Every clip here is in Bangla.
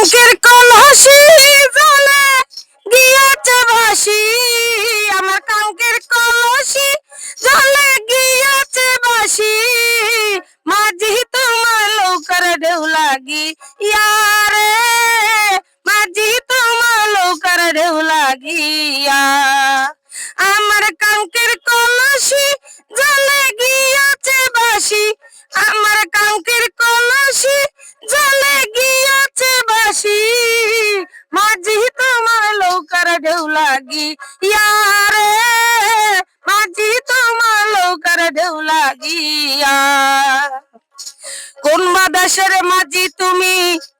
কাঙ্কের কলসি জলে গিয়েছে ভাসি, আমার কাঙ্কের কলসি জলে গিয়েছে ভাসি, মাঝি তোমার লৌকার ঢেউ লাগি ইয়ারে, মাঝি তোমার লৌকার ঢেউ লাগিয়া। আমার কাঙ্কের কলসি জলে গিয়েছে ভাসি, আমার কাঙ্কের কলসি জলে গিয়েছে ভাসি, মাঝি তোমার লৌকার ঢেউ লাগি ইয়ারে, মাঝি তোমার লৌকার ঢেউ লাগিয়া। কোন বাদেশের মাঝি তুমি,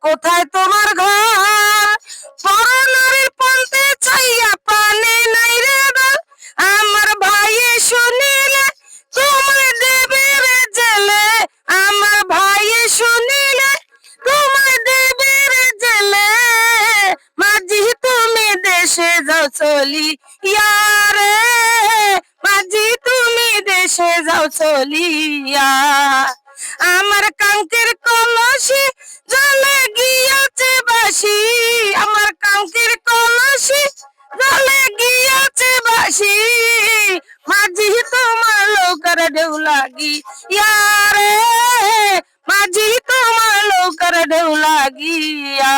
কোথায় তোমার ঘর, পরনারীর পন্থে চাইয়া পানে নাই রে দল, আমার ভাইয়ে শুনিলে তোমায় দেবে রে জেলে, আমার ভাইয়ে শুনিলে তোমায় দেবে রে জেলে, মাঝি তুমি দেশে যাও চলি ইয়ারে, মাঝি তুমি দেশে যাও চলিয়া। আমার কাঙ্কের কলসি জলে গিয়েছে ভাসি, আমার কাঙ্কের কলসি জলে গিয়েছে ভাসি, মাঝি তোমার লৌকার ঢেউ লাগি ইয়ারে, মাঝি তোমার লৌকার ঢেউ লাগিয়া।